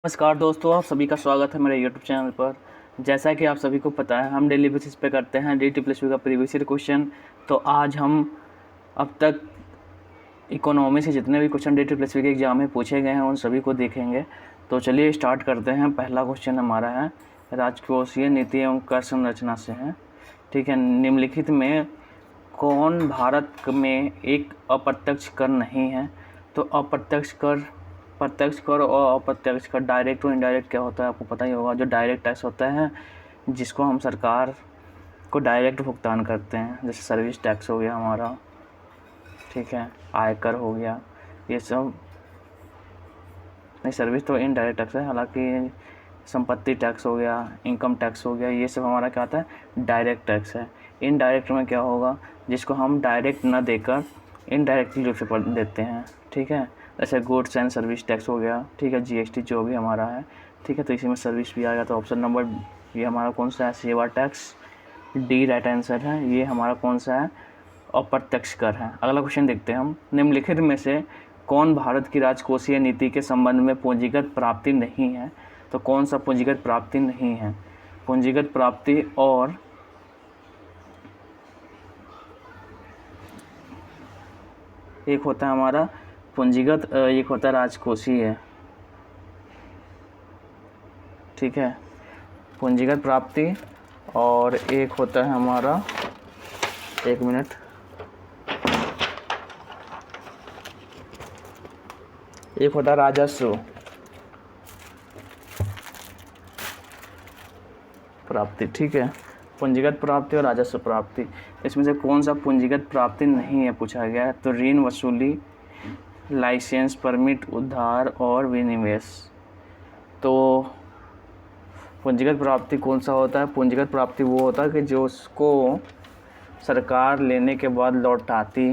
नमस्कार दोस्तों, आप सभी का स्वागत है मेरे यूट्यूब चैनल पर। जैसा कि आप सभी को पता है, हम डेली बेसिस पे करते हैं DT+P का प्रीवियस ईयर क्वेश्चन। तो आज हम अब तक इकोनॉमी से जितने भी क्वेश्चन DT+P के एग्जाम में पूछे गए हैं उन सभी को देखेंगे। तो चलिए स्टार्ट करते हैं। पहला क्वेश्चन हमारा है राजकोषीय नीति एवं कर संरचना से है। ठीक है, निम्नलिखित में कौन भारत में एक अप्रत्यक्ष कर नहीं है? तो अप्रत्यक्ष कर, प्रत्यक्ष कर और अप्रत्यक्ष कर, डायरेक्ट और इनडायरेक्ट क्या होता है आपको पता ही होगा। जो डायरेक्ट टैक्स होता है जिसको हम सरकार को डायरेक्ट भुगतान करते हैं, जैसे सर्विस टैक्स हो गया हमारा, ठीक है, आयकर हो गया, ये सब नहीं, सर्विस तो इनडायरेक्ट टैक्स है। हालांकि संपत्ति टैक्स हो गया, इनकम टैक्स हो गया, ये सब हमारा क्या आता है, डायरेक्ट टैक्स है। इनडायरेक्ट में क्या होगा, जिसको हम डायरेक्ट ना देकर इनडायरेक्टली रूप से देते हैं। ठीक है, जैसे गुड्स एंड सर्विस टैक्स हो गया, ठीक है, GST जो भी हमारा है, ठीक है। तो इसी में सर्विस भी आएगा। तो ऑप्शन नंबर ये हमारा कौन सा है, सेवा टैक्स, डी राइट आंसर है। ये हमारा कौन सा है, अप्रत्यक्ष कर है। अगला क्वेश्चन देखते हैं हम। निम्नलिखित में से कौन भारत की राजकोषीय नीति के संबंध में पूंजीगत प्राप्ति नहीं है? तो कौन सा पूंजीगत प्राप्ति नहीं है? पूंजीगत प्राप्ति और एक होता है हमारा पूंजीगत, एक होता है राजकोषीय, ठीक है, पूंजीगत प्राप्ति, और एक होता है हमारा, एक मिनट, एक होता है राजस्व प्राप्ति। ठीक है, पूंजीगत प्राप्ति और राजस्व प्राप्ति, इसमें से कौन सा पूंजीगत प्राप्ति नहीं है पूछा गया है। तो ऋण वसूली, लाइसेंस, परमिट, उधार और विनिवेश। तो पूंजीगत प्राप्ति कौन सा होता है? पूंजीगत प्राप्ति वो होता है कि जो उसको सरकार लेने के बाद लौटाती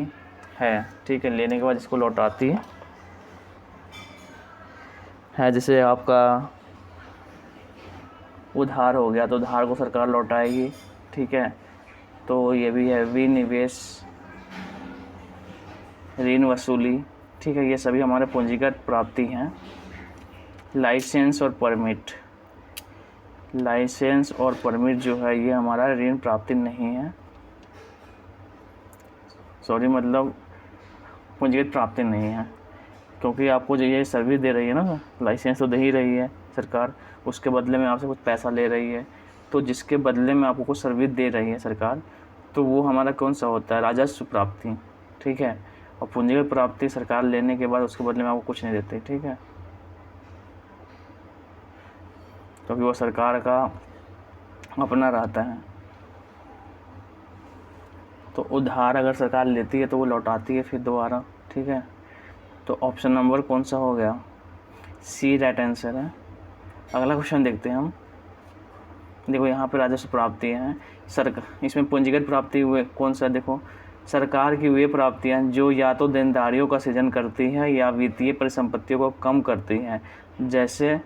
है। ठीक है, लेने के बाद इसको लौटाती है। जैसे आपका उधार हो गया तो उधार को सरकार लौटाएगी। ठीक है, तो ये भी है। विनिवेश, ऋण वसूली, ठीक है, ये सभी हमारे पूंजीगत प्राप्ति हैं। लाइसेंस और परमिट, लाइसेंस और परमिट जो है ये हमारा ऋण प्राप्ति नहीं है, सॉरी, मतलब पूंजीगत प्राप्ति नहीं है। क्योंकि आपको जो ये सर्विस दे रही है ना, लाइसेंस तो दे ही रही है सरकार, उसके बदले में आपसे कुछ पैसा ले रही है। तो जिसके बदले में आपको कुछ सर्विस दे रही है सरकार, तो वो हमारा कौन सा होता है, राजस्व प्राप्ति। ठीक है, और पूंजीगत प्राप्ति सरकार लेने के बाद उसके बदले में आपको कुछ नहीं देती। ठीक है, क्योंकि वो सरकार का अपना रहता है। तो उधार अगर सरकार लेती है तो वो लौटाती है फिर दोबारा। ठीक है, तो ऑप्शन नंबर कौन सा हो गया, सी राइट आंसर है। अगला क्वेश्चन देखते हैं हम। देखो यहाँ पे राजस्व प्राप्ति है, सरकार, इसमें पूंजीगत प्राप्ति हुए कौन सा, देखो, सरकार की वे प्राप्तियाँ जो या तो देनदारियों का सृजन करती हैं या वित्तीय परिसंपत्तियों को कम करती हैं, जैसे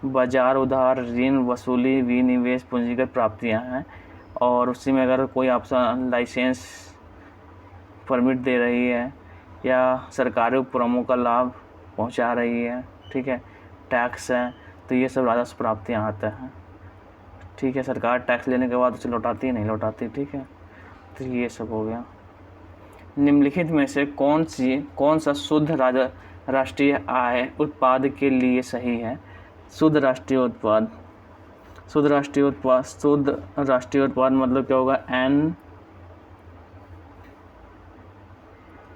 बाजार, उधार, ऋण वसूली, विनिवेश, पूंजीगत प्राप्तियाँ हैं। और उसी में अगर कोई आपसे लाइसेंस, परमिट दे रही है या सरकारी उपक्रमों का लाभ पहुंचा रही है, ठीक है, टैक्स है, तो ये सब राजस्व प्राप्तियाँ आते हैं। ठीक है, सरकार टैक्स लेने के बाद उसे लौटाती नहीं लौटाती। ठीक है, तो ये सब हो गया। निम्नलिखित में से कौन सा शुद्ध राष्ट्रीय आय उत्पाद के लिए सही है? शुद्ध राष्ट्रीय उत्पाद, शुद्ध राष्ट्रीय उत्पाद, शुद्ध राष्ट्रीय उत्पाद मतलब क्या होगा,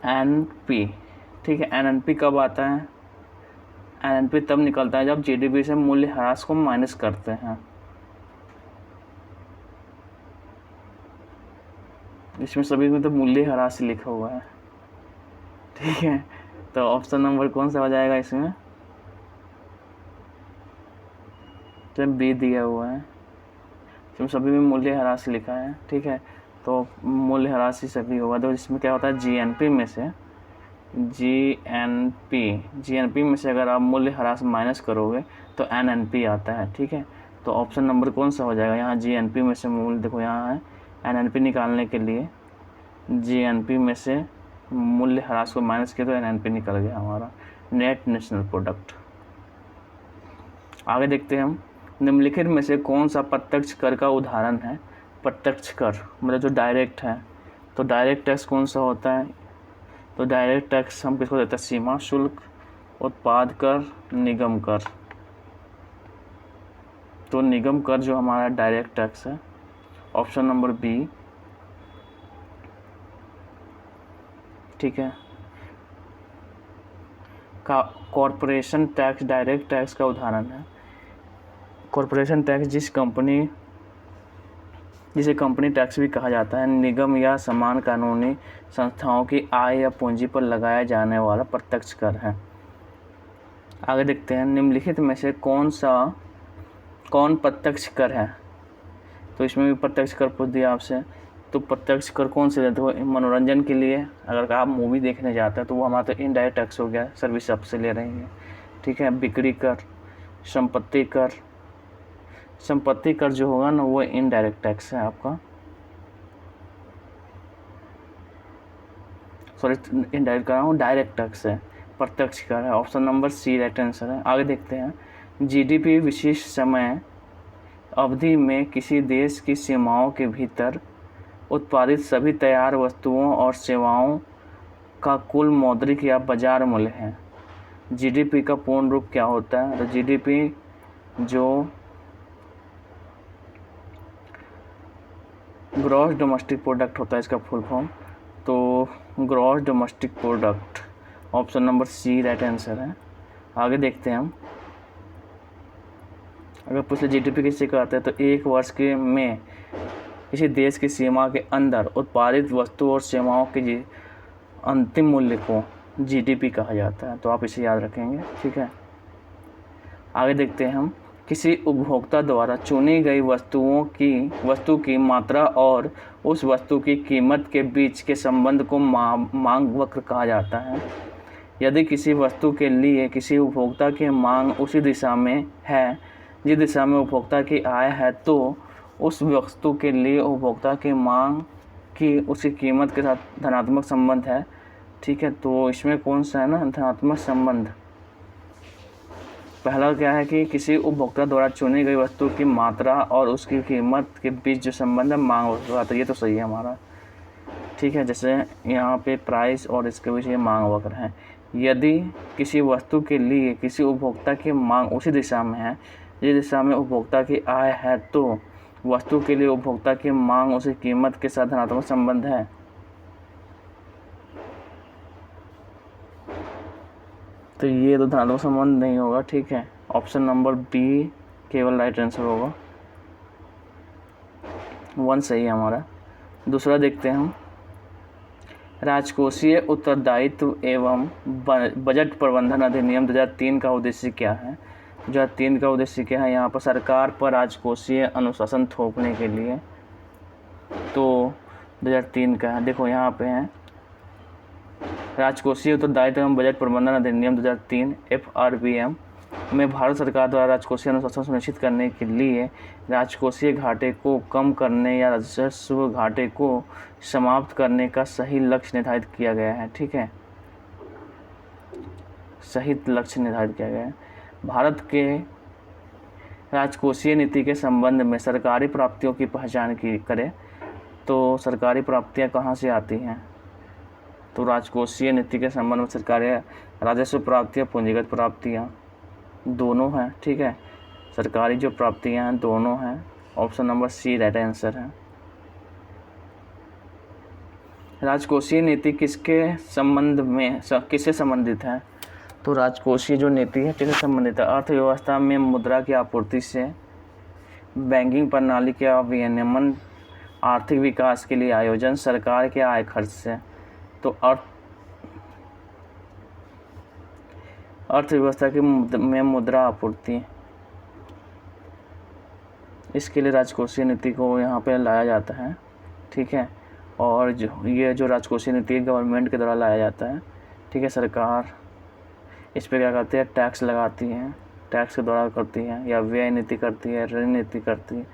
NNP। ठीक है, NNP कब आता है, NNP तब निकलता है जब GDP से मूल्यह्रास को माइनस करते हैं। इसमें सभी में तो मूल्यह्रास लिखा हुआ है। ठीक है, तो ऑप्शन नंबर कौन सा हो जाएगा इसमें, तो बी दिया हुआ है, इसमें सभी में मूल्यह्रास लिखा है। ठीक है, तो मूल्यह्रास ही सभी होगा। तो इसमें क्या होता है, GNP में से, GNP में से अगर आप मूल्यह्रास माइनस करोगे तो NNP आता है। ठीक है, तो ऑप्शन नंबर कौन सा हो जाएगा, यहाँ GNP में से मूल्य, देखो यहाँ है, NNP निकालने के लिए GNP में से मूल्यह्रास को माइनस किया तो NNP निकल गया हमारा, नेट नेशनल प्रोडक्ट। आगे देखते हैं हम, निम्नलिखित में से कौन सा प्रत्यक्ष कर का उदाहरण है। प्रत्यक्ष कर मतलब जो डायरेक्ट है, तो डायरेक्ट टैक्स कौन सा होता है, तो डायरेक्ट टैक्स हम किसको देते हैं, सीमा शुल्क, उत्पाद कर, निगम कर। तो निगम कर जो हमारा डायरेक्ट टैक्स है, ऑप्शन नंबर बी, ठीक है। कॉरपोरेशन टैक्स डायरेक्ट टैक्स का उदाहरण है। कॉरपोरेशन टैक्स जिसे कंपनी टैक्स भी कहा जाता है, निगम या समान कानूनी संस्थाओं की आय या पूंजी पर लगाया जाने वाला प्रत्यक्ष कर है। आगे देखते हैं, निम्नलिखित में से कौन प्रत्यक्ष कर है। तो इसमें भी प्रत्यक्ष कर पूछ दिया आपसे। तो प्रत्यक्ष कर कौन से देते हो, मनोरंजन के लिए अगर आप मूवी देखने जाते हैं तो वो हमारा तो इनडायरेक्ट टैक्स हो गया, सर्विस आपसे ले रही है, ठीक है। बिक्री कर, संपत्ति कर जो होगा ना वो इनडायरेक्ट टैक्स है आपका, सॉरी इनडायरेक्ट कर रहा हूँ, डायरेक्ट टैक्स है, प्रत्यक्ष कर है। Option number c right answer है। आगे देखते हैं, जीडीपी विशिष्ट समय अवधि में किसी देश की सीमाओं के भीतर उत्पादित सभी तैयार वस्तुओं और सेवाओं का कुल मौद्रिक या बाजार मूल्य है। जीडीपी का पूर्ण रूप क्या होता है, तो जीडीपी जो ग्रॉस डोमेस्टिक प्रोडक्ट होता है, इसका फुल फॉर्म, तो gross domestic product, option number c right answer है। आगे देखते हैं हम, अगर पूछे जीडीपी किससे कहते हैं, तो एक वर्ष के में किसी देश की सीमा के अंदर उत्पादित वस्तु और सेवाओं के अंतिम मूल्य को जीडीपी कहा जाता है। तो आप इसे याद रखेंगे, ठीक है। आगे देखते हैं हम, किसी उपभोक्ता द्वारा चुनी गई वस्तु की मात्रा और उस वस्तु की कीमत के बीच के संबंध को मांग वक्र कहा जाता है। यदि किसी वस्तु के लिए किसी उपभोक्ता की मांग उसी दिशा में है जिस दिशा में उपभोक्ता की आय है, तो उस वस्तु के लिए उपभोक्ता की मांग की उसकी कीमत के साथ धनात्मक संबंध है, ठीक है। तो इसमें कौन सा है ना धनात्मक संबंध, पहला क्या है कि किसी उपभोक्ता द्वारा चुनी गई वस्तु की मात्रा और उसकी कीमत के बीच जो संबंध है मांग वक्र का, तो ये तो सही है हमारा, ठीक है। जैसे यहाँ पे प्राइस और इसके बीच ये मांग वक्र है। यदि किसी वस्तु के लिए किसी उपभोक्ता की मांग उसी दिशा में है जिस दिशा में उपभोक्ता की आय है, तो वस्तु के लिए उपभोक्ता की मांग उसकी कीमत के साथ धनात्मक संबंध है। तो ये तो धनात्मक संबंध नहीं होगा, ठीक है। ऑप्शन नंबर बी केवल राइट आंसर होगा, 1 सही है हमारा। दूसरा देखते हैं हम, राजकोषीय उत्तरदायित्व एवं बजट प्रबंधन अधिनियम 2003 का उद्देश्य क्या है। 2003 का उद्देश्य क्या है, यहाँ पर सरकार पर राजकोषीय अनुशासन थोपने के लिए, तो 2003 का है। देखो यहाँ पे है, राजकोषीय उत्तरदायित्व एवं बजट प्रबंधन अधिनियम 2003 FRBM में भारत सरकार द्वारा राजकोषीय अनुशासन सुनिश्चित करने के लिए राजकोषीय घाटे को कम करने या राजस्व घाटे को समाप्त करने का सही लक्ष्य निर्धारित किया गया है, ठीक है। सही लक्ष्य निर्धारित किया गया है। भारत के राजकोषीय नीति के संबंध में सरकारी प्राप्तियों की पहचान करें, तो सरकारी प्राप्तियां कहाँ से आती हैं, तो राजकोषीय नीति के संबंध में सरकारी राजस्व प्राप्तियां, पूंजीगत प्राप्तियां दोनों हैं, ठीक है। सरकारी जो प्राप्तियां हैं दोनों हैं, option number c right answer है। राजकोषीय नीति किससे संबंधित है, तो राजकोषीय जो नीति है किससे संबंधित है, अर्थव्यवस्था में मुद्रा की आपूर्ति से, बैंकिंग प्रणाली के विनियमन, आर्थिक विकास के लिए आयोजन, सरकार के आय खर्च से। तो अर्थव्यवस्था में मुद्रा आपूर्ति, इसके लिए राजकोषीय नीति को यहाँ पे लाया जाता है, ठीक है। और जो राजकोषीय नीति गवर्नमेंट के द्वारा लाया जाता है, ठीक है। सरकार इस पे क्या करती है, टैक्स लगाती है, टैक्स के द्वारा करती है, या व्यय नीति करती है, ऋण नीति करती है,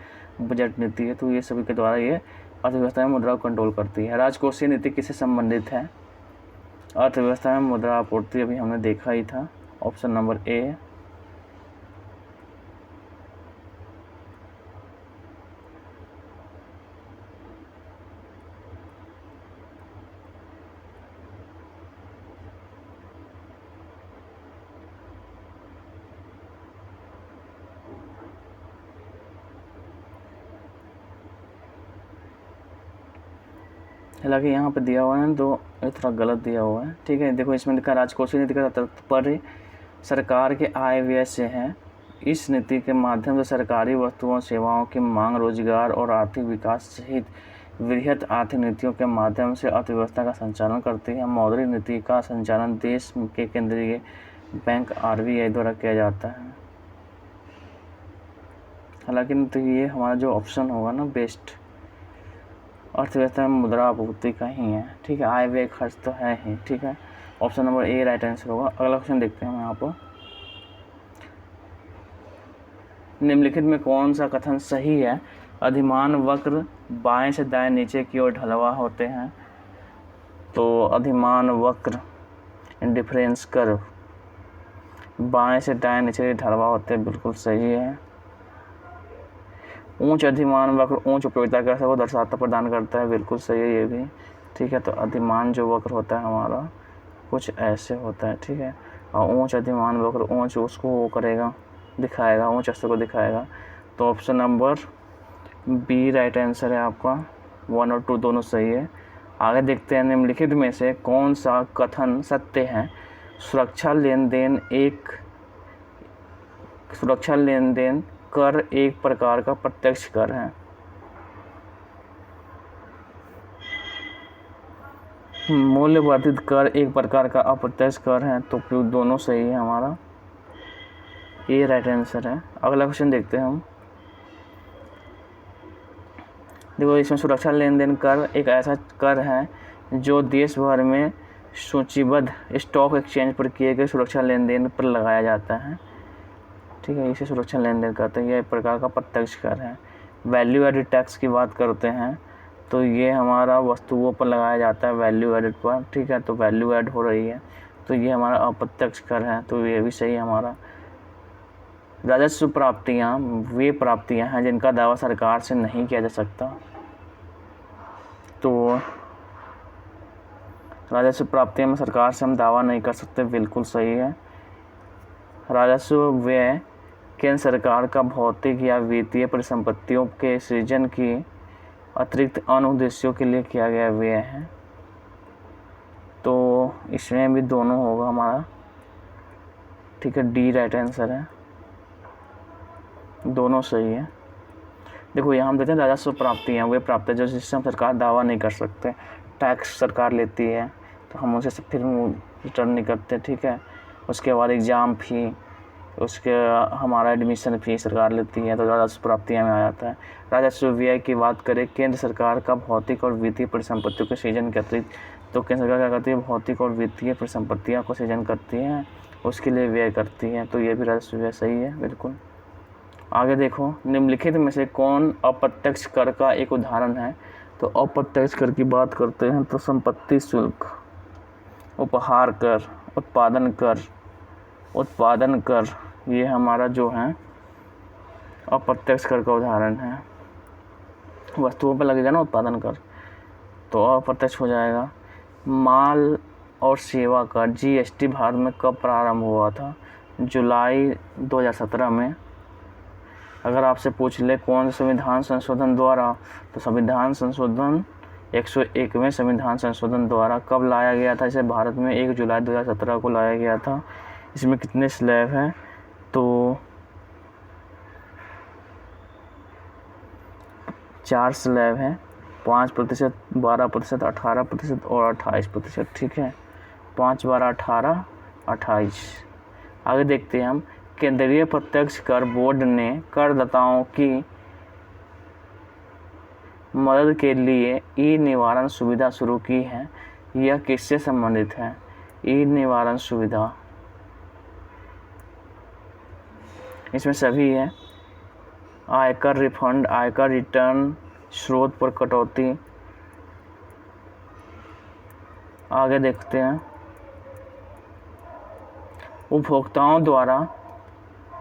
बजट नीति है, तो ये सभी के द्वारा ये अर्थव्यवस्था में मुद्रा को कंट्रोल करती है। राजकोषीय नीति किससे संबंधित है, अर्थव्यवस्था में मुद्रा आपूर्ति, अभी हमने देखा ही था, ऑप्शन नंबर ए। हालांकि यहाँ पे दिया हुआ है तो ये थोड़ा गलत दिया हुआ है, ठीक है। देखो इसमें लिखा राजकोषीय नीति का तात्पर्य सरकार के आय व्यय से है। इस नीति के माध्यम से सरकारी वस्तुओं सेवाओं की मांग, रोजगार और आर्थिक विकास सहित वृहत आर्थिक नीतियों के माध्यम से अर्थव्यवस्था का संचालन करती है। मौद्रिक नीति का संचालन देश के केंद्रीय बैंक RBI द्वारा किया जाता है। हालांकि तो ये हमारा जो ऑप्शन होगा ना बेस्ट, अर्थव्यवस्था में मुद्रा आपूर्ति का ही है, ठीक है। आय व्यय खर्च तो है ही, ठीक है। Option number a right answer होगा। अगला क्वेश्चन देखते हैं हम यहाँ पर, निम्नलिखित में कौन सा कथन सही है? अधिमान वक्र बाएं से दाएं नीचे की ओर ढलवा होते हैं। तो अधिमान वक्र इंडिफरेंस कर्व बाएं से दाएं नीचे ढलवा होते हैं, बिल्कुल सही है। उच्च अधिमान वक्र उच्च उपयोगिता का को दर्शाता प्रदान करता है, बिल्कुल सही है ये भी, ठीक है। तो अधिमान जो वक्र होता है हमारा कुछ ऐसे होता है, ठीक है। और ऊंच अधिमान वक्र ऊंच उसको वो करेगा, दिखाएगा, ऊंच स्तर को दिखाएगा। तो option number b right answer है आपका। 1 और 2 दोनों सही है। आगे देखते हैं, निम्नलिखित में से कौन सा कथन सत्य है? सुरक्षा लेन देन कर एक प्रकार का प्रत्यक्ष कर है। मूल्य वर्धित कर एक प्रकार का अप्रत्यक्ष कर है। तो दोनों सही है हमारा, ये राइट आंसर है। अगला क्वेश्चन देखते हैं हम। देखो इसमें सुरक्षा लेन देन कर एक ऐसा कर है जो देश भर में सूचीबद्ध स्टॉक एक्सचेंज पर किए गए सुरक्षा लेन देन पर लगाया जाता है, ठीक है। इसे सुरक्षा लेन देन कहते हैं। यह एक प्रकार का प्रत्यक्ष कर है। वैल्यू एडिड टैक्स की बात करते हैं तो ये हमारा वस्तुओं पर लगाया जाता है, वैल्यू एडिड पर, ठीक है। तो वैल्यू ऐड हो रही है, तो ये हमारा अप्रत्यक्ष कर है, तो ये भी सही है हमारा। राजस्व प्राप्तियाँ वे प्राप्तियाँ हैं जिनका दावा सरकार से नहीं किया जा सकता। तो राजस्व प्राप्तियाँ में सरकार से हम दावा नहीं कर सकते, बिल्कुल सही है। राजस्व व्यय केंद्र सरकार का भौतिक या वित्तीय परिसंपत्तियों के सृजन की अतिरिक्त अन्य उद्देश्यों के लिए किया गया व्यय है। तो इसमें भी दोनों होगा हमारा, ठीक है। डी राइट आंसर है, दोनों सही है। देखो यहाँ हम देते हैं राजस्व प्राप्तियाँ वे प्राप्तियाँ जो जिससे हम सरकार दावा नहीं कर सकते। टैक्स सरकार लेती है तो हम उसे फिर रिटर्न नहीं करते, ठीक है। उसके बाद एग्ज़ाम फी, उसके हमारा एडमिशन फी सरकार लेती है, तो राजस्व प्राप्तियाँ में आ जाता है। राजस्व व्यय की बात करें, केंद्र सरकार का भौतिक और वित्तीय परिसंपत्तियों के सृजन के अतिरिक्त, तो केंद्र सरकार क्या करती है? भौतिक और वित्तीय परिसंपत्तियों को सृजन करती है, उसके लिए व्यय करती है। तो ये भी राजस्व व्यय सही है, बिल्कुल। आगे देखो, निम्नलिखित में से कौन अप्रत्यक्ष कर का एक उदाहरण है? तो अप्रत्यक्ष कर की बात करते हैं तो संपत्ति शुल्क, उपहार कर, उत्पादन कर, ये हमारा जो है अप्रत्यक्ष कर का उदाहरण है। वस्तुओं पर लगेगा ना उत्पादन कर, तो अप्रत्यक्ष हो जाएगा। माल और सेवा कर GST भारत में कब प्रारंभ हुआ था? जुलाई 2017 में। अगर आपसे पूछ ले कौन संविधान संशोधन द्वारा, तो संविधान संशोधन 101वें संविधान संशोधन द्वारा कब लाया गया था? इसे भारत में 1 जुलाई 2017 को लाया गया था। इसमें कितने स्लैब हैं? तो 4 स्लैब हैं, 5%, 12%, 18% और 28%, ठीक है। 5, 12, 18, 28। आगे देखते हैं हम, केंद्रीय प्रत्यक्ष कर बोर्ड ने करदाताओं की मदद के लिए ई निवारण सुविधा शुरू की है। यह किससे संबंधित है? ई निवारण सुविधा, इसमें सभी है। आयकर रिफंड, आयकर रिटर्न, स्रोत पर कटौती। आगे देखते हैं, उपभोक्ताओं द्वारा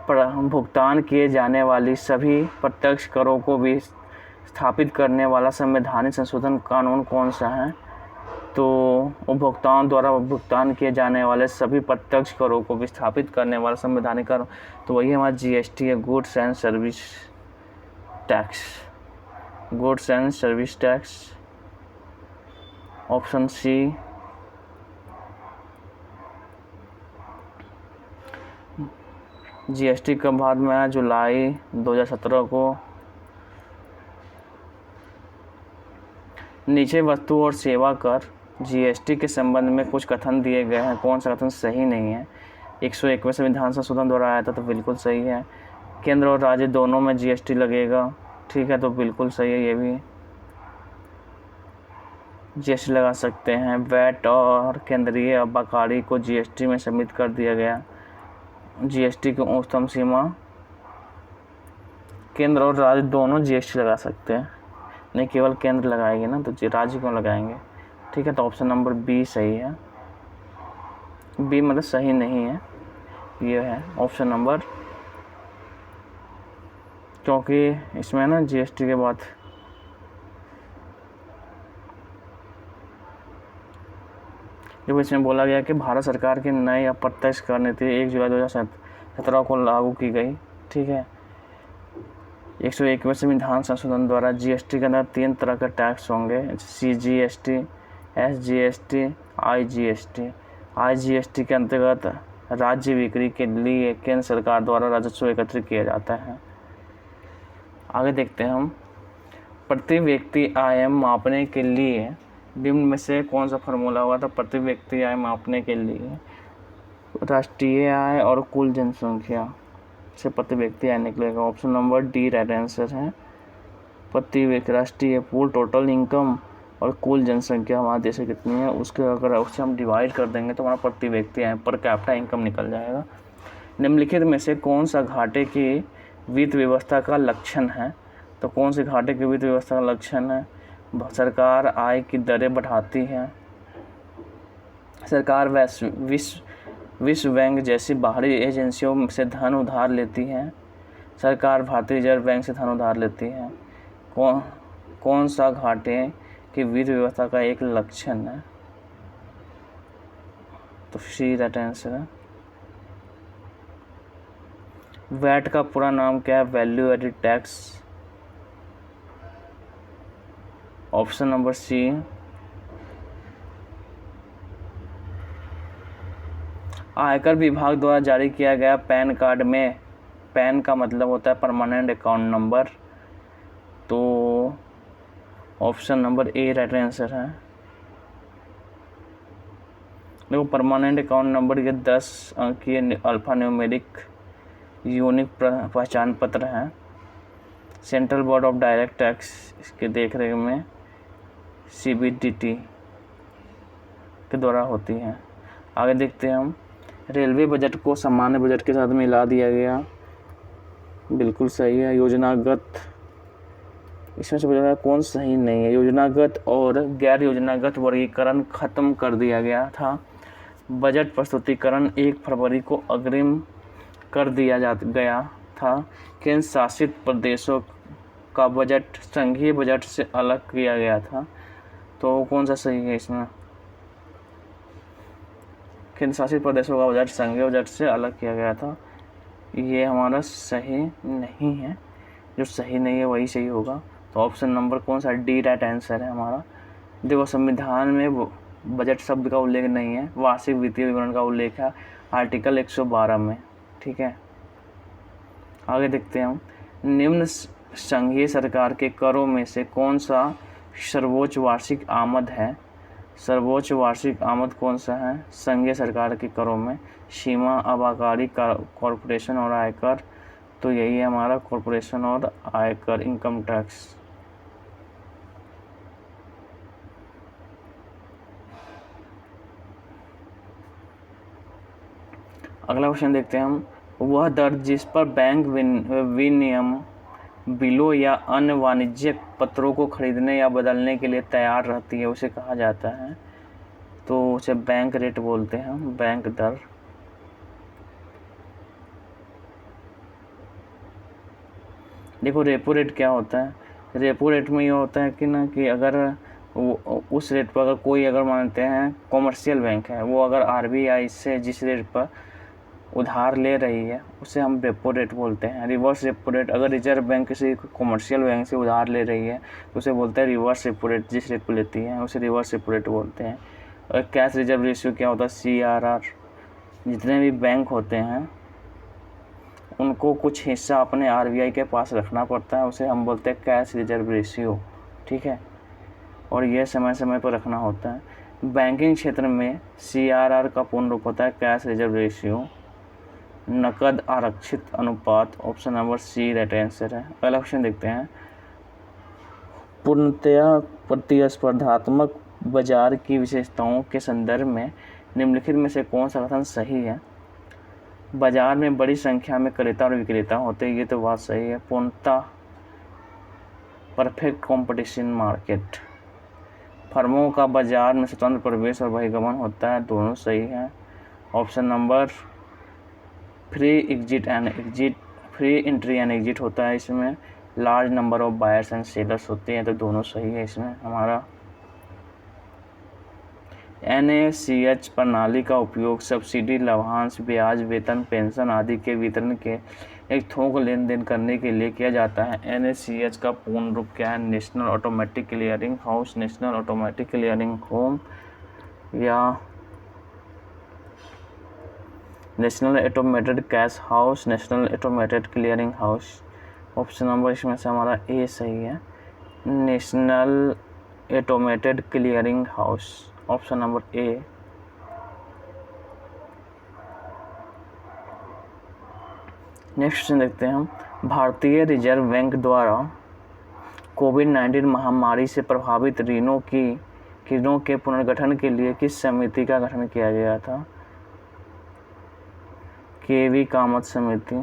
भुगतान किए जाने वाली सभी प्रत्यक्ष करों को भी स्थापित करने वाला संवैधानिक संशोधन कानून कौन सा है? तो उपभोक्ताओं द्वारा भुगतान किए जाने वाले सभी प्रत्यक्ष करों को विस्थापित करने वाला संवैधानिक कानून, तो वही हमारा GST है, goods and service tax, goods and service tax. Option c GST कब भारत में आया? जुलाई 2017 को। नीचे वस्तु और सेवा कर जीएसटी के संबंध में कुछ कथन दिए गए हैं, कौन सा कथन सही नहीं है? 121वें संविधान संशोधन द्वारा आया था, तो बिल्कुल सही है। केंद्र और राज्य दोनों में जीएसटी लगेगा, ठीक है, तो बिल्कुल सही है, ये भी जीएसटी लगा सकते हैं। वैट और केंद्रीय आबकारी को जीएसटी में सम्मिलित कर दिया गया। जीएसटी की उच्चतम सीमा, केंद्र और राज्य दोनों जीएसटी लगा सकते हैं, नहीं केवल केंद्र लगाएंगे ना, तो राज्य क्यों लगाएंगे? ठीक है, तो ऑप्शन नंबर बी सही है। बी मतलब सही नहीं है, ये है ऑप्शन नंबर, क्योंकि इसमें ना जीएसटी के बाद जब इसमें बोला गया कि भारत सरकार की नई अप्रत्यक्ष कर नीति 1 जुलाई 2017 को लागू की गई, ठीक है। 121वें संविधान संशोधन द्वारा जीएसटी के अंदर 3 तरह के टैक्स होंगे, CGST, SGST, IGST। IGST के अंतर्गत राज्य बिक्री के लिए केंद्र सरकार द्वारा राजस्व एकत्रित किया जाता है। आगे देखते हैं हम, प्रति व्यक्ति आय मापने के लिए निम्न में से कौन सा फार्मूला हुआ था? प्रति व्यक्ति आय मापने के लिए राष्ट्रीय आय और कुल जनसंख्या से प्रति व्यक्ति आय निकलेगा। Option number D right answer है। प्रति व्यक्ति राष्ट्रीय पूल टोटल इनकम और कुल जनसंख्या हमारे देश में कितनी है, उसके अगर उससे हम डिवाइड कर देंगे तो हमारा प्रति व्यक्ति आय पर कैपिटा इनकम निकल जाएगा। निम्नलिखित में से कौन सा घाटे की वित्त व्यवस्था का लक्षण है? तो कौन से घाटे की वित्त व्यवस्था का लक्षण है? सरकार आय की दरें बढ़ाती है, सरकार विश्व बैंक जैसी बाहरी एजेंसियों से धन उधार लेती है, सरकार भारतीय रिजर्व बैंक से धन उधार लेती है। कौन सा घाटे की वित्त व्यवस्था का एक लक्षण है? तो सी राइट आंसर है। वैट का पूरा नाम क्या है? Value added tax. Option number c. आयकर विभाग द्वारा जारी किया गया पैन कार्ड में पैन का मतलब होता है परमानेंट अकाउंट नंबर, तो option number a right answer है। देखो परमानेंट अकाउंट नंबर ये 10 अंकीय अल्फा न्यूमेरिक यूनिक पहचान पत्र है। Central board of direct tax इसके देखरेख में CBDT के द्वारा होती है। आगे देखते हैं हम, रेलवे बजट को सामान्य बजट के साथ मिला दिया गया, बिल्कुल सही है। योजनागत, इसमें से बता कौन सही नहीं है? योजनागत और गैर योजनागत वर्गीकरण खत्म कर दिया गया था। बजट प्रस्तुतिकरण 1 फरवरी को अग्रिम कर दिया गया था। केंद्र शासित प्रदेशों का बजट संघीय बजट से अलग किया गया था, तो कौन सा सही है इसमें? केंद्र शासित प्रदेशों का बजट संघीय बजट से अलग किया गया था, ये हमारा सही नहीं है। जो सही नहीं है वही सही होगा, तो ऑप्शन नंबर कौन सा? डी राइट आंसर है हमारा। देखो संविधान में बजट शब्द का उल्लेख नहीं है, वार्षिक वित्तीय विवरण का उल्लेख है आर्टिकल 112 में, ठीक है। आगे देखते हैं हम, निम्न संघीय सरकार के करों में से कौन सा सर्वोच्च वार्षिक आमद है? सर्वोच्च वार्षिक आमद कौन सा है संघीय सरकार के करों में? सीमा, आबकारी, कॉरपोरेशन और आयकर, तो यही है हमारा कॉरपोरेशन और आयकर, इनकम टैक्स। अगला क्वेश्चन देखते हैं हम, वह दर जिस पर बैंक विनिमय बिलों या अन्य वाणिज्यिक पत्रों को खरीदने या बदलने के लिए तैयार रहती है उसे कहा जाता है, तो उसे बैंक रेट बोलते हैं, बैंक दर। देखो रेपो रेट क्या होता है? रेपो रेट में ये होता है कि अगर उस रेट पर अगर मानते हैं कॉमर्शियल बैंक है, वो अगर RBI से जिस रेट पर उधार ले रही है उसे हम रेपो रेट बोलते हैं। रिवर्स रेपो रेट, अगर रिजर्व बैंक किसी कमर्शियल बैंक से उधार ले रही है तो उसे बोलते हैं रिवर्स रेपो रेट। जिस रेट पर लेती है उसे रिवर्स रेपो रेट बोलते हैं। और कैश रिजर्व रेशियो क्या होता है? CRR। जितने भी बैंक होते हैं उनको कुछ हिस्सा अपने RBI के पास रखना पड़ता है, उसे हम बोलते हैं कैश रिजर्व रेशियो। ठीक है, और यह समय समय पर रखना होता है। बैंकिंग क्षेत्र में CRR का पूर्ण रूप होता है कैश रिजर्व रेशियो। नकद आरक्षित अनुपात, option number C right answer है। अगला क्वेश्चन देखते हैं। पूर्णतया प्रतिस्पर्धात्मक बाजार की विशेषताओं के संदर्भ में निम्नलिखित में से कौन सा कथन सही है? बाजार में बड़ी संख्या में क्रेता और विक्रेता होते हैं, ये तो बात सही है। पूर्णतः परफेक्ट कंपटीशन मार्केट। फर्मों का बाजार में स्वतंत्र प्रवेश और बहिर्गमन होता है, दोनों सही है। Option number free entry and exit होता है इसमें। Large number of buyers and sellers होते हैं, तो दोनों सही है इसमें हमारा। NACH प्रणाली का उपयोग सब्सिडी, लाभांश, ब्याज, वेतन, पेंशन आदि के वितरण के एक थोक लेन देन करने के लिए किया जाता है। NACH का पूर्ण रूप क्या है? National automatic clearing house, national automatic clearing home या national automated cash house, national automated clearing house. Option number इसमें से हमारा A सही है, national automated clearing house, option number A। Next question देखते हैं हम। भारतीय रिजर्व बैंक द्वारा कोविड-19 महामारी से प्रभावित ऋणों के पुनर्गठन के लिए किस समिति का गठन किया गया था? KV कामत समिति।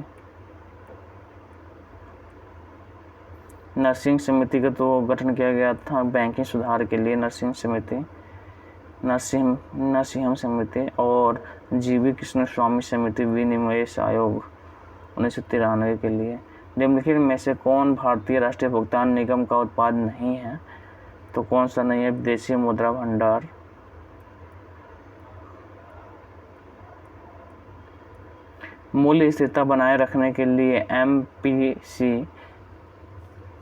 नरसिंह समिति का तो गठन किया गया था बैंकिंग सुधार के लिए, नरसिंह समिति, नरसिंहम समिति। और GV कृष्णस्वामी समिति विनिवेश आयोग 1993 के लिए। निम्नलिखित में से कौन भारतीय राष्ट्रीय भुगतान निगम का उत्पाद नहीं है? तो कौन सा नहीं है? विदेशी मुद्रा भंडार। मूल्य स्थिरता बनाए रखने के लिए MPC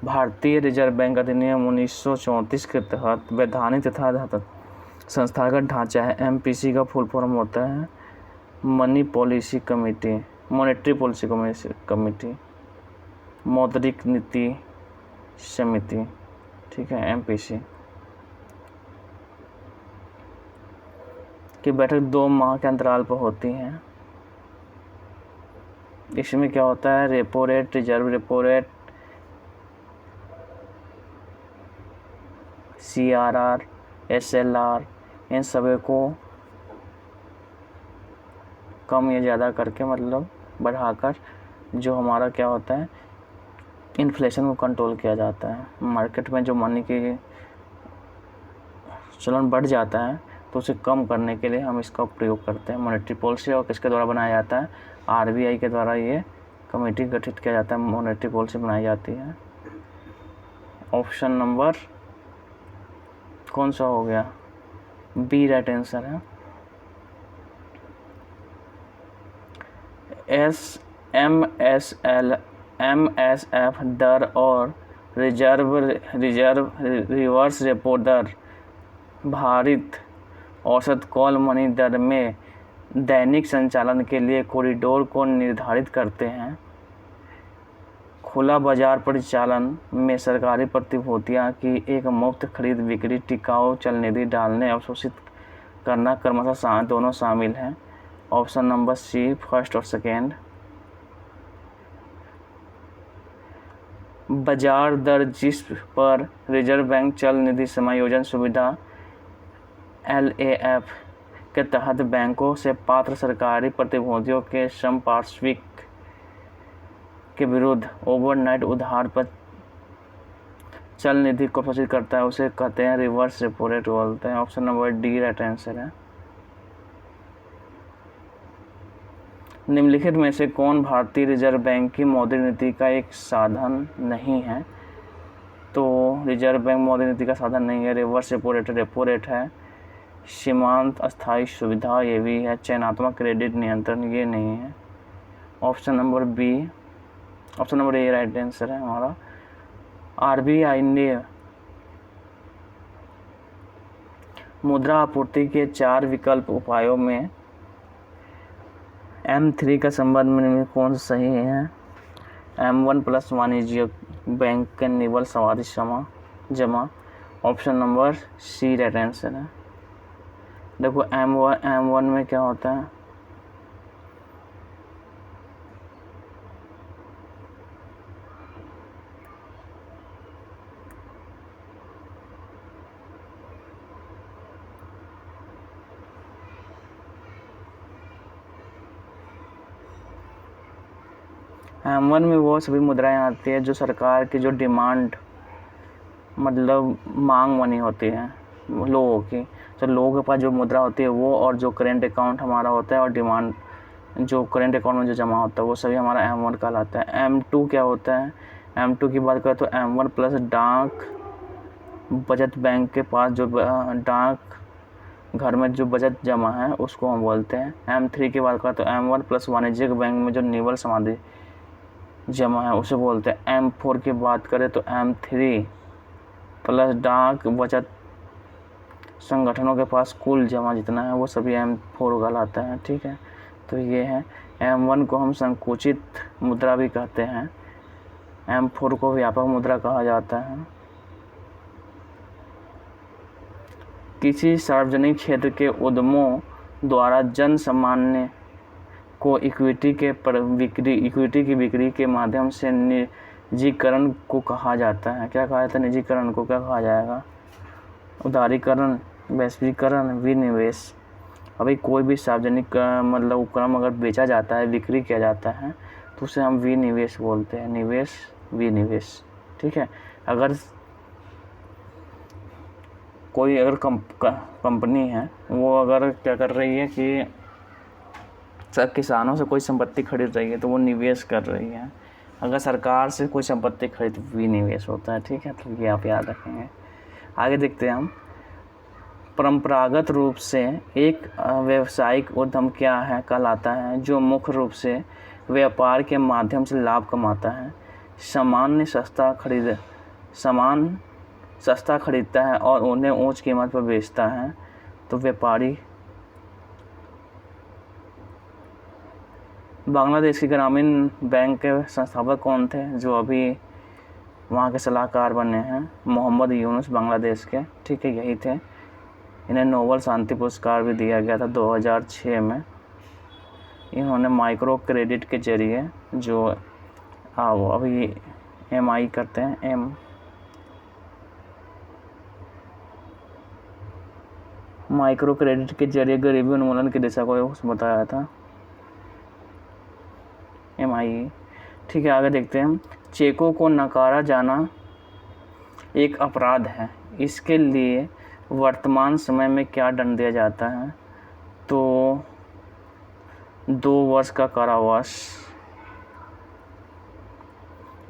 भारतीय रिजर्व बैंक अधिनियम 1934 के तहत वैधानिक तथा संस्थागत ढांचा है। MPC का फुल फॉर्म होता है money policy committee, monetary policy committee, मौद्रिक नीति समिति। ठीक है, MPC की बैठक 2 माह के अंतराल पर होती है। इसमें क्या होता है? Repo rate, reserve repo rate, CRR, SLR, इन सभी को कम या ज़्यादा करके, मतलब बढ़ाकर, जो हमारा क्या होता है, इन्फ्लेशन को कंट्रोल किया जाता है। मार्केट में जो मनी की चलन बढ़ जाता है तो उसे कम करने के लिए हम इसका प्रयोग करते हैं मॉनेटरी पॉलिसी। और किसके द्वारा बनाया जाता है? RBI के द्वारा ये कमेटी गठित किया जाता है, मॉनेटरी पॉलिसी बनाई जाती है। ऑप्शन नंबर कौन सा हो गया? B राइट आंसर है। MSF दर और रिवर्स रेपो दर भारित औसत कॉल मनी दर में दैनिक संचालन के लिए कॉरिडोर को निर्धारित करते हैं। खुला बाजार परिचालन में सरकारी प्रतिभूतियां की एक मुफ्त खरीद बिक्री, टिकाऊ चल निधि डालने, अवशोषित करना क्रमशः दोनों शामिल हैं। ऑप्शन नंबर C फर्स्ट और सेकेंड। बाजार दर जिस पर रिजर्व बैंक चल निधि समायोजन सुविधा LAF के तहत बैंकों से पात्र सरकारी प्रतिभूतियों के संपार्श्विक के विरुद्ध ओवरनाइट उधार पर चल निधि को अवशोषित करता है, उसे कहते हैं रिवर्स रेपो रेट बोलते हैं। Option number D right answer है। निम्नलिखित में से कौन भारतीय रिजर्व बैंक की मौद्रिक नीति का एक साधन नहीं है? तो रिजर्व बैंक मौद्रिक नीति का साधन नहीं है। रिवर्स रेपो रेट है। सीमांत अस्थायी सुविधा, ये भी है। चयनात्मक क्रेडिट नियंत्रण, ये नहीं है। Option number b, option number a right answer है हमारा। आरबीआई ने मुद्रा आपूर्ति के 4 विकल्प उपायों में M3 का संबंध में कौन सा सही है? M1 प्लस वाणिज्यिक बैंक के निवल सवारी जमा। Option number c right answer है। देखो M1 में क्या होता है? M1 में वो सभी मुद्राएं आती है जो सरकार की जो डिमांड मतलब मांग मनी होती है लोगों की, तो लोगों के पास जो मुद्रा होती है वो, और जो करेंट अकाउंट हमारा होता है और डिमांड जो करेंट अकाउंट में जो जमा होता है वो सभी हमारा M1 कहलाता है। M2 क्या होता है? M2 की बात करें तो M1 प्लस डाक बचत बैंक के पास जो डाक घर में जो बचत जमा है उसको हम बोलते हैं। M3 की बात करें तो M1 प्लस वाणिज्यिक बैंक में जो निवल समाधि जमा है उसे बोलते हैं। M4 की बात करें तो M3 प्लस डाक बचत संगठनों के पास कुल जमा जितना है वो सभी M4 कहलाता है। ठीक है, तो ये है। M1 को हम संकुचित मुद्रा भी कहते हैं, M4 को व्यापक मुद्रा कहा जाता है। किसी सार्वजनिक क्षेत्र के उद्यमों द्वारा जन सामान्य को इक्विटी की बिक्री के माध्यम से निजीकरण को कहा जाता है। क्या कहा जाता है? निजीकरण को क्या कहा जाएगा? उदारीकरण, वैश्वीकरण, विनिवेश। अभी कोई भी सार्वजनिक मतलब उपक्रम अगर बेचा जाता है, बिक्री किया जाता है, तो उसे हम विनिवेश बोलते हैं। निवेश, विनिवेश। ठीक है, अगर कोई अगर कंपनी है वो अगर क्या कर रही है कि सब किसानों से कोई संपत्ति खरीद रही है तो वो निवेश कर रही है। अगर सरकार से कोई संपत्ति खरीद तो विनिवेश होता है। ठीक है, तो ये आप याद रखेंगे। आगे देखते हैं हम। परंपरागत रूप से एक व्यावसायिक उद्यम क्या है कहलाता है? जो मुख्य रूप से व्यापार के माध्यम से लाभ कमाता है, सामान सस्ता खरीदता है और उन्हें उच्च कीमत पर बेचता है, तो व्यापारी। बांग्लादेश के ग्रामीण बैंक के संस्थापक कौन थे जो अभी वहाँ के सलाहकार बने हैं? मोहम्मद यूनुस, बांग्लादेश के। ठीक है, यही थे। इन्हें नोबेल शांति पुरस्कार भी दिया गया था 2006 में। इन्होंने माइक्रो क्रेडिट के जरिए जो अभी MI करते हैं, माइक्रो क्रेडिट के जरिए गरीबी उन्मूलन की दिशा को बताया था, MI। ठीक है, आगे देखते हैं। चेकों को नकारा जाना एक अपराध है, इसके लिए वर्तमान समय में क्या दंड दिया जाता है? तो 2 वर्ष का कारावास।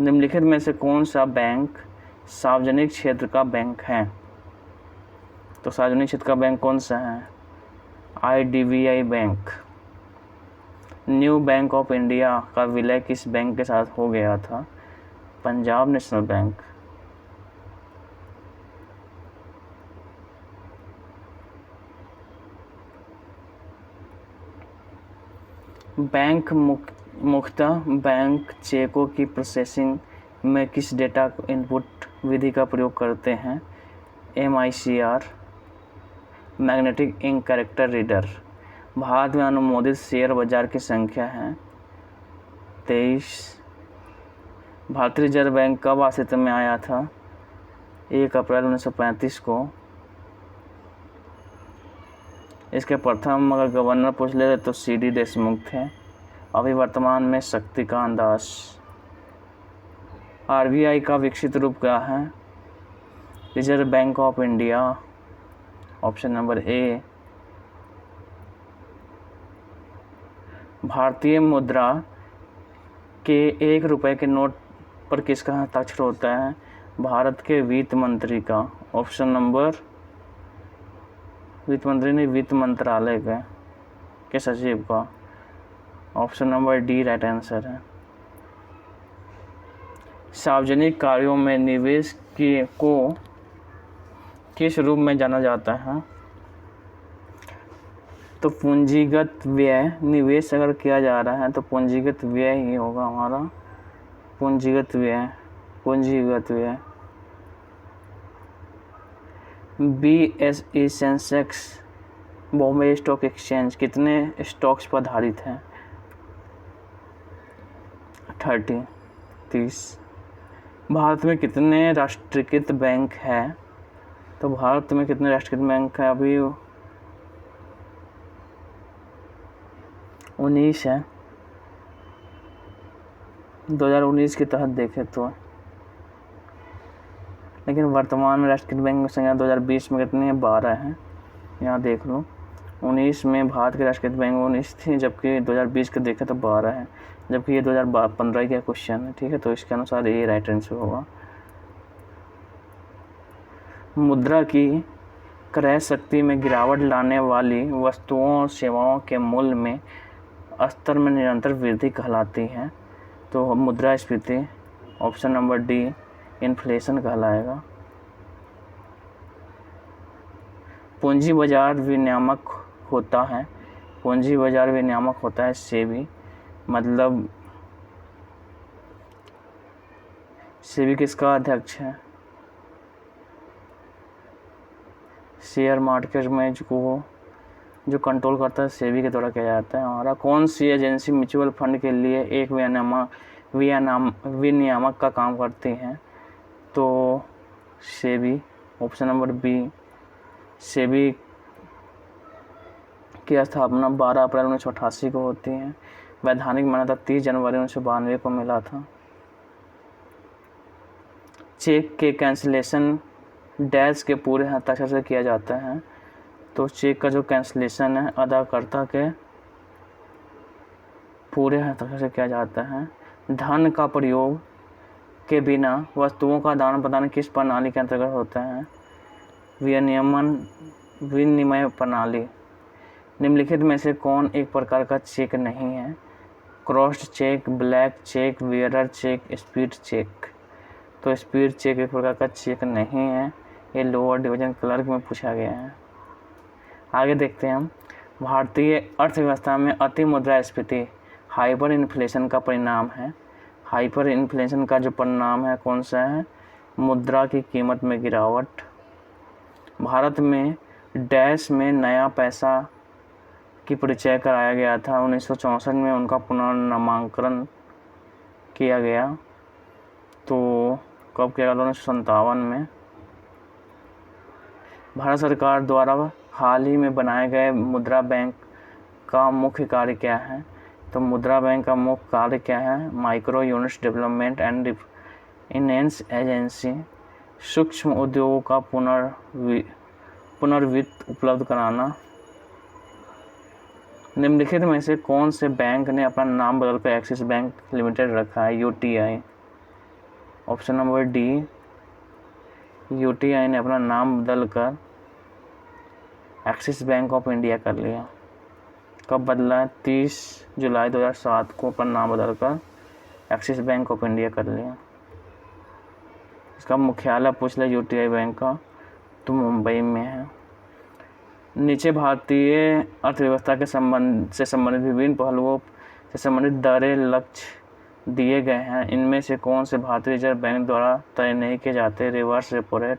निम्नलिखित में से कौन सा बैंक सार्वजनिक क्षेत्र का बैंक है? तो सार्वजनिक क्षेत्र का बैंक कौन सा है? IDBI bank. New bank of India का विलय किस बैंक के साथ हो गया था? Punjab national bank. बैंक मुख्यतः बैंक चेकों की प्रोसेसिंग में किस डेटा इनपुट विधि का प्रयोग करते हैं? MICR, magnetic ink character reader. Bharat में अनुमोदित शेयर बाजार की संख्या है 23। भारतीय रिजर्व बैंक कब अस्तित्व में आया था? 1 अप्रैल 1935 को। इसके प्रथम अगर गवर्नर पूछ ले तो CD देशमुख थे। अभी वर्तमान में शक्तिकांत दास। RBI का विकसित रूप क्या है? Reserve bank of India. Option number ए। भारतीय मुद्रा के 1 रुपए के नोट पर किसका हस्ताक्षर होता है? भारत के वित्त मंत्री का। ऑप्शन नंबर वित्त मंत्री ने वित्त मंत्रालय के सचिव का। Option number D right answer है। सार्वजनिक कार्यों में निवेश को किस रूप में जाना जाता है? तो पूंजीगत व्यय। निवेश अगर किया जा रहा है तो पूंजीगत व्यय ही होगा हमारा। पूंजीगत व्यय। BSE Sensex Bombay stock exchange कितने स्टॉक्स पर आधारित है? 30। भारत में कितने राष्ट्रीयकृत बैंक है? तो भारत में कितने राष्ट्रीयकृत बैंक है? अभी 19 है। 2019 के तहत देखें तो, लेकिन वर्तमान में राष्ट्रीयकृत बैंक की संख्या 2020 में कितनी है? 12 है। यहाँ देख लो, 19 में भारत के राष्ट्रीयकृत बैंक 19 थी, जबकि 2020 के देखें तो 12 है, जबकि ये 2015 का क्वेश्चन है। ठीक है, तो इसके अनुसार ये राइट आंसर होगा। मुद्रा की क्रय शक्ति में गिरावट लाने वाली वस्तुओं और सेवाओं के मूल्य में स्तर में निरंतर वृद्धि कहलाती है। तो मुद्रास्फीति। ऑप्शन नंबर डी इन्फ्लेशन कहलाएगा। पूंजी बाजार विनियामक होता है। पूंजी बाजार विनियामक होता है सेबी। मतलब सेबी किसका अध्यक्ष है? शेयर मार्केट में जो कंट्रोल करता है सेबी के द्वारा किया जाता है हमारा। कौन सी एजेंसी म्यूचुअल फंड के लिए एक विनियामक का काम करती है? तो SEBI. Option number b. SEBI की स्थापना 12 अप्रैल 1988 को होती है। वैधानिक मान्यता 30 जनवरी 1992 को मिला था। चेक के कैंसिलेशन डैश के पूरे हस्ताक्षर से किया जाता है। तो चेक का जो कैंसिलेशन है अदाकर्ता के पूरे हस्ताक्षर से किया जाता है। धन का प्रयोग के बिना वस्तुओं का आदान प्रदान किस प्रणाली के अंतर्गत होता है? विनिमय प्रणाली। निम्नलिखित में से कौन एक प्रकार का चेक नहीं है? Crossed cheque, blank cheque, bearer cheque, speed cheque. तो स्पीड चेक एक प्रकार का चेक नहीं है। ये लोअर डिवीजन क्लर्क में पूछा गया है। आगे देखते हैं हम। भारतीय अर्थव्यवस्था में अति मुद्रास्फीति हाइपर इन्फ्लेशन का परिणाम है। हाइपर इन्फ्लेशन का जो परिणाम है कौन सा है? मुद्रा की कीमत में गिरावट। भारत में डैश में नया पैसा की परिचय कराया गया था। 1964 में उनका पुनर्नामकरण किया गया। तो कब किया गया? 1957 में। भारत सरकार द्वारा हाल ही में बनाए गए मुद्रा बैंक का मुख्य कार्य क्या है? तो मुद्रा बैंक का मुख्य कार्य क्या है? Micro units development and finance agency. सूक्ष्म उद्योगों का पुनर्वित्त उपलब्ध कराना। निम्नलिखित में से कौन से बैंक ने अपना नाम बदलकर एक्सिस बैंक लिमिटेड रखा है? UTI। Option number D UTI ने अपना नाम बदलकर एक्सिस बैंक ऑफ इंडिया कर लिया। कब बदला है? 30 जुलाई 2007 को अपना नाम बदलकर एक्सिस बैंक ऑफ इंडिया कर लिया। इसका मुख्यालय पूछ ले UTI बैंक का, तो मुंबई में है। नीचे भारतीय अर्थव्यवस्था के संबंधित विभिन्न पहलुओं से संबंधित दरें लक्ष्य दिए गए हैं। इनमें से कौन से भारतीय रिजर्व बैंक द्वारा तय नहीं किए जाते? Reverse repo rate,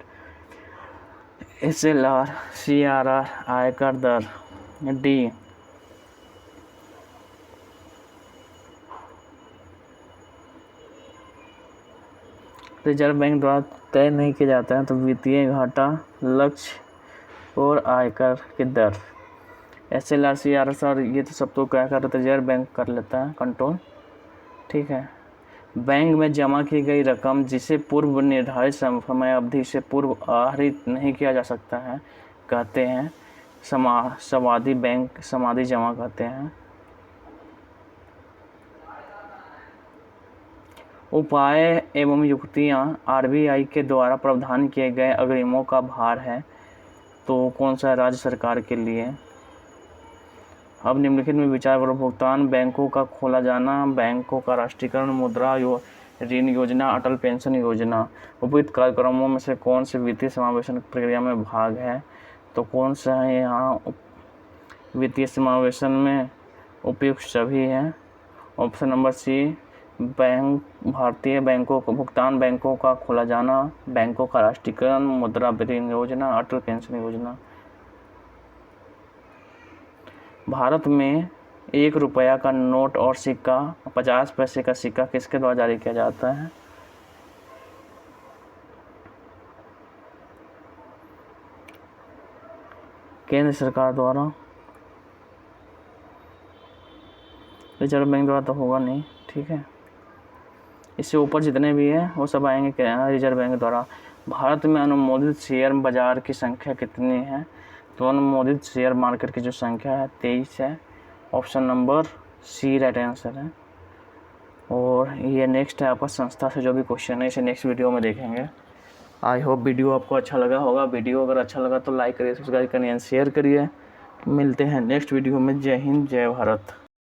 SLR, CRR, आयकर दर। डी रिजर्व बैंक द्वारा तय नहीं किया जाता है। तो वित्तीय घाटा लक्ष्य और आयकर की दर। SLR, CRR सर ये तो सब तो क्या कर रहा है? रिजर्व बैंक कर लेता है कंट्रोल। ठीक है। बैंक में जमा की गई रकम जिसे पूर्व निर्धारित समय अवधि से पूर्व आहरित नहीं किया जा सकता है कहते हैं समाधि बैंक, समाधि जमा कहते हैं। उपाय एवं युक्तियां RBI के द्वारा प्रावधान किए गए अग्रिमों का भार है। तो कौन सा है? राज्य सरकार के लिए। अब निम्नलिखित में विचार करो। भुगतान बैंकों का खोला जाना, बैंकों का राष्ट्रीयकरण, मुद्रा ऋण योजना, अटल पेंशन योजना। उपयुक्त कार्यक्रमों में से कौन से वित्तीय समावेशन प्रक्रिया में भाग है? तो कौन सा है यहाँ वित्तीय समावेशन में उपयुक्त सभी हैं। ऑप्शन नंबर सी, भारतीय बैंकों को भुगतान, बैंकों का खोला जाना, बैंकों का राष्ट्रीयकरण, मुद्रा ऋण योजना, अटल पेंशन योजना। भारत में 1 रुपया का नोट और सिक्का, 50 पैसे का सिक्का किसके द्वारा जारी किया जाता है? केंद्र सरकार द्वारा। रिजर्व बैंक द्वारा तो होगा नहीं, ठीक है। इससे ऊपर जितने भी हैं वो सब आएंगे क्या? रिजर्व बैंक द्वारा। भारत में अनुमोदित शेयर बाजार की संख्या कितनी है? तो अनुमोदित शेयर मार्केट की जो संख्या है 23 है। Option number c right answer है। और ये नेक्स्ट है आपका संस्था से जो भी क्वेश्चन है, इसे नेक्स्ट वीडियो में देखेंगे। आई होप वीडियो आपको अच्छा लगा होगा। वीडियो अगर अच्छा लगा तो लाइक करिए, सब्सक्राइब करिए, शेयर करिए। मिलते हैं नेक्स्ट वीडियो में। जय हिंद, जय भारत।